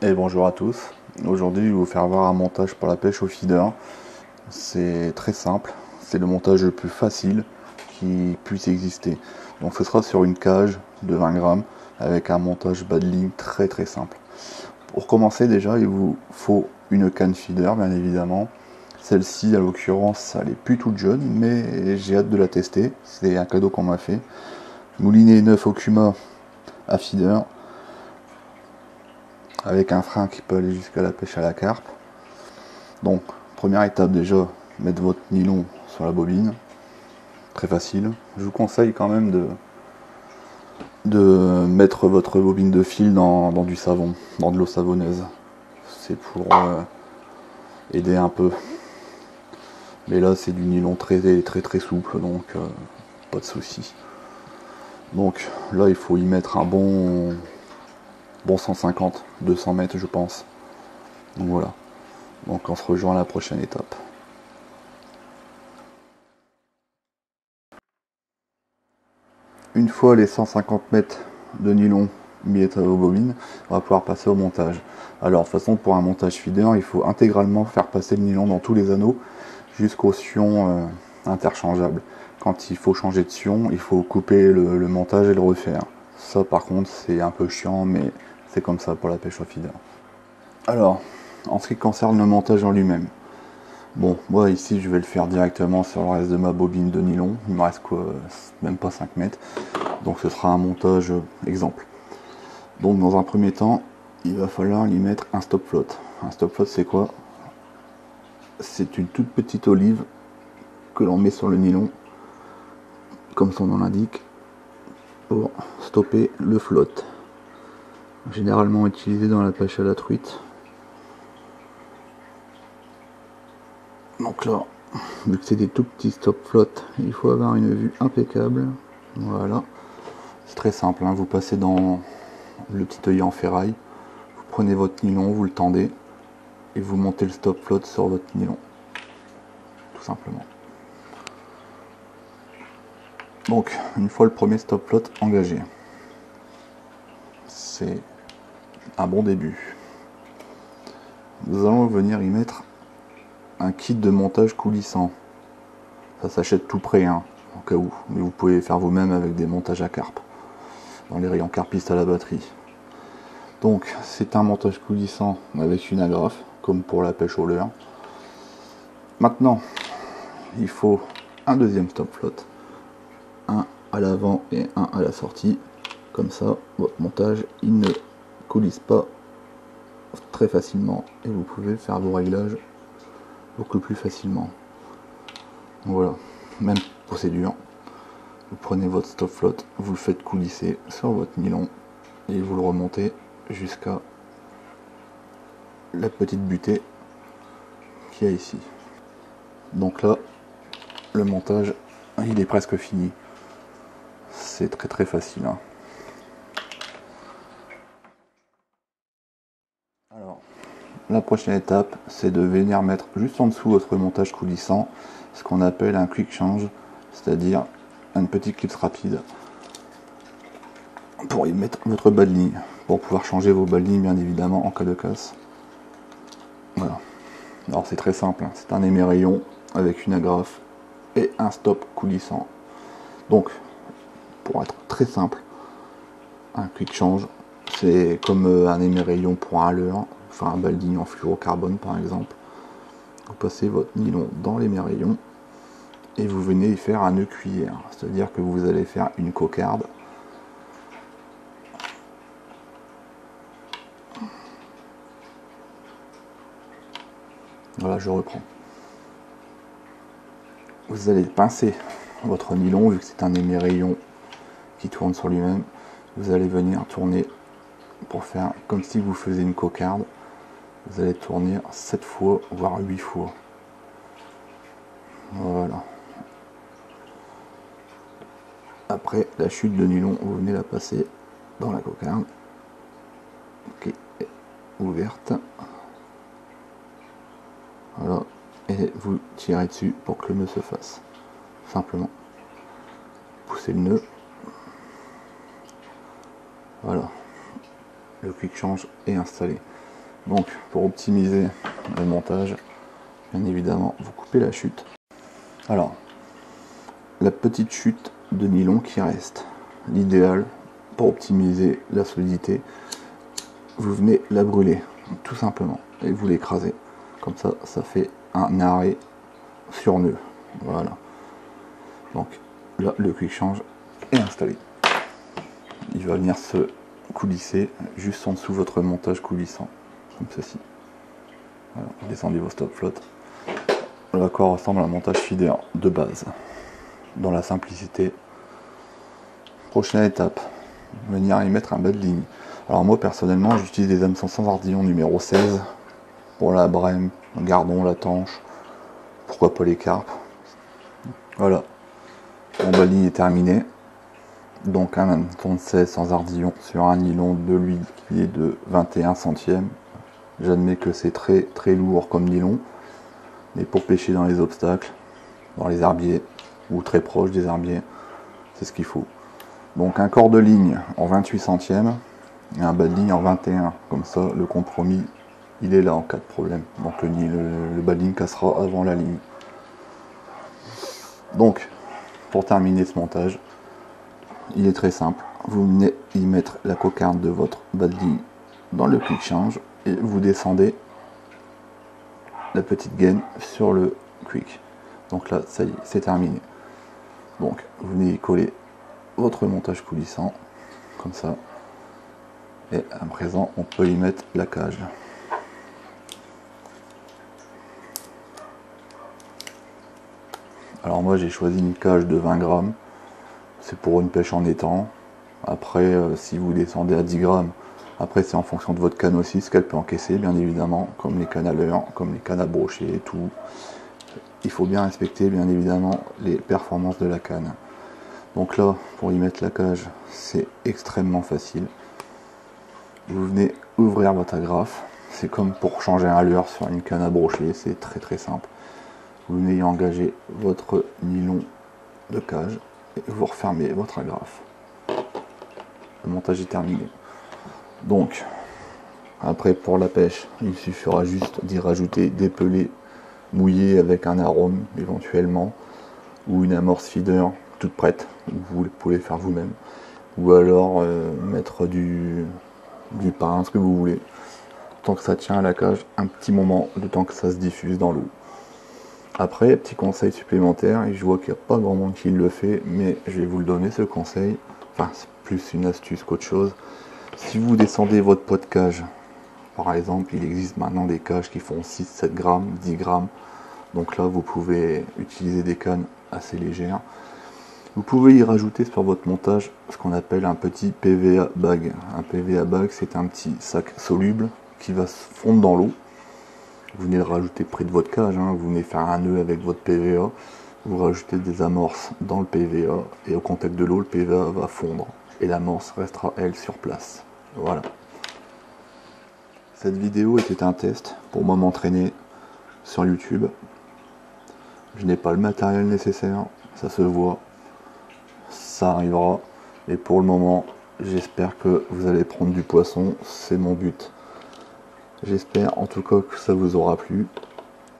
Et bonjour à tous. Aujourd'hui, je vais vous faire voir un montage pour la pêche au feeder. C'est très simple, c'est le montage le plus facile qui puisse exister. Donc ce sera sur une cage de 20 grammes avec un montage bas de ligne très simple. Pour commencer déjà, il vous faut une canne feeder bien évidemment. Celle-ci, à l'occurrence, elle est plus toute jeune, mais j'ai hâte de la tester. C'est un cadeau qu'on m'a fait. Moulinet 9 Okuma à feeder avec un frein qui peut aller jusqu'à la pêche à la carpe. Donc, première étape déjà, mettre votre nylon sur la bobine. Très facile. Je vous conseille quand même de mettre votre bobine de fil dans du savon, dans de l'eau savonneuse. C'est pour aider un peu. Mais là, c'est du nylon très souple, donc pas de souci. Donc là, il faut y mettre un bon 150, 200 mètres, je pense. Donc voilà. Donc on se rejoint à la prochaine étape. Une fois les 150 mètres de nylon mis à vos bobines, on va pouvoir passer au montage. Alors, de toute façon, pour un montage feeder, il faut intégralement faire passer le nylon dans tous les anneaux jusqu'au sion interchangeable. Quand il faut changer de sion, il faut couper le montage et le refaire. Ça, par contre, c'est un peu chiant, mais c'est comme ça pour la pêche au feeder. Alors, en ce qui concerne le montage en lui-même, bon, moi ici je vais le faire directement sur le reste de ma bobine de nylon. Il me reste quoi, même pas 5 mètres. Donc ce sera un montage exemple. Donc dans un premier temps, il va falloir y mettre un stop float. Un stop float, c'est quoi? C'est une toute petite olive que l'on met sur le nylon, comme son nom l'indique, pour stopper le float. Généralement utilisé dans la pêche à la truite. Donc là, vu que c'est des tout petits stop float, il faut avoir une vue impeccable. Voilà. C'est très simple, hein. Vous passez dans le petit œillet en ferraille, vous prenez votre nylon, vous le tendez, et vous montez le stop float sur votre nylon. Tout simplement. Donc, une fois le premier stop float engagé, c'est un bon début. Nous allons venir y mettre un kit de montage coulissant. Ça s'achète tout prêt, hein, au cas où. Mais vous pouvez faire vous-même avec des montages à carpe, dans les rayons carpistes à la batterie. Donc, c'est un montage coulissant avec une agrafe, comme pour la pêche au leurre. Maintenant, il faut un deuxième stop float, un à l'avant et un à la sortie. Comme ça, votre montage, il ne coulisse pas très facilement et vous pouvez faire vos réglages beaucoup plus facilement. Voilà, même procédure. Vous prenez votre stop float, vous le faites coulisser sur votre nylon et vous le remontez jusqu'à la petite butée qu'il y a ici. Donc là, le montage, il est presque fini. C'est très facile, hein. Alors, la prochaine étape, c'est de venir mettre juste en dessous votre montage coulissant ce qu'on appelle un quick change, c'est-à-dire un petit clip rapide pour y mettre votre bas de ligne, pour pouvoir changer vos bas de ligne bien évidemment en cas de casse. Voilà. Alors c'est très simple, hein. C'est un émerillon avec une agrafe et un stop coulissant. Donc, pour être très simple, un quick change, c'est comme un émerillon pour un leurre, enfin un balding en fluorocarbone par exemple. Vous passez votre nylon dans l'émerillon et vous venez y faire un nœud cuillère, c'est-à-dire que vous allez faire une cocarde. Voilà, je reprends. Vous allez pincer votre nylon, vu que c'est un émerillon qui tourne sur lui-même. Vous allez venir tourner pour faire comme si vous faisiez une cocarde. Vous allez tourner 7 fois, voire 8 fois. Voilà. Après la chute de nylon, vous venez la passer dans la cocarde qui est ouverte. Voilà. Et vous tirez dessus pour que le nœud se fasse. Simplement. Poussez le nœud. Voilà. Le quick change est installé. Donc pour optimiser le montage, bien évidemment vous coupez la chute. Alors la petite chute de nylon qui reste, l'idéal pour optimiser la solidité, vous venez la brûler tout simplement et vous l'écrasez. Comme ça, ça fait un arrêt sur nœud. Voilà. Donc là, le quick change est installé. Il va venir se coulisser juste en dessous de votre montage coulissant, comme ceci. Voilà, descendez vos stop flottes. À quoi ressemble un montage feeder de base, dans la simplicité. Prochaine étape, venir y mettre un bas de ligne. Alors moi personnellement, j'utilise des M500 Ardillon numéro 16 pour la brème, le gardon, la tanche, pourquoi pas les carpes. Voilà, mon bas de ligne est terminé. Donc un M16 sans ardillon sur un nylon de lui qui est de 21 centièmes. J'admets que c'est très lourd comme nylon, mais pour pêcher dans les obstacles, dans les herbiers, ou très proche des herbiers, c'est ce qu'il faut. Donc un corps de ligne en 28 centièmes, et un bas de ligne en 21, comme ça le compromis il est là en cas de problème. Donc le bas de ligne cassera avant la ligne. Donc pour terminer ce montage, il est très simple, vous venez y mettre la cocarde de votre bas de ligne dans le quick change et vous descendez la petite gaine sur le quick. Donc là ça y est, c'est terminé. Donc vous venez y coller votre montage coulissant comme ça et à présent on peut y mettre la cage. Alors moi j'ai choisi une cage de 20 grammes, c'est pour une pêche en étang. Après si vous descendez à 10 grammes, après c'est en fonction de votre canne aussi, ce qu'elle peut encaisser bien évidemment, comme les cannes à leurre, comme les cannes à brochet et tout. Il faut bien respecter bien évidemment les performances de la canne. Donc là, pour y mettre la cage, c'est extrêmement facile. Vous venez ouvrir votre agrafe, c'est comme pour changer un leurre sur une canne à brochet, c'est très simple. Vous venez y engager votre nylon de cage et vous refermez votre agrafe. Le montage est terminé. Donc, après pour la pêche, il suffira juste d'y rajouter des pelets mouillés avec un arôme éventuellement, ou une amorce feeder toute prête, vous pouvez faire vous-même, ou alors mettre du pain, ce que vous voulez, tant que ça tient à la cage un petit moment, le temps que ça se diffuse dans l'eau. Après, petit conseil supplémentaire, et je vois qu'il n'y a pas grand monde qui le fait, mais je vais vous le donner ce conseil, enfin c'est plus une astuce qu'autre chose. Si vous descendez votre poids de cage, par exemple, il existe maintenant des cages qui font 6, 7 grammes, 10 grammes, donc là vous pouvez utiliser des cannes assez légères. Vous pouvez y rajouter sur votre montage ce qu'on appelle un petit PVA bag. Un PVA bag, c'est un petit sac soluble qui va se fondre dans l'eau. Vous venez le rajouter près de votre cage, hein. Vous venez faire un nœud avec votre PVA, vous rajoutez des amorces dans le PVA et au contact de l'eau, le PVA va fondre et l'amorce restera elle sur place. Voilà. Cette vidéo était un test pour moi m'entraîner sur YouTube. Je n'ai pas le matériel nécessaire, ça se voit. Ça arrivera, et pour le moment j'espère que vous allez prendre du poisson, c'est mon but. J'espère en tout cas que ça vous aura plu.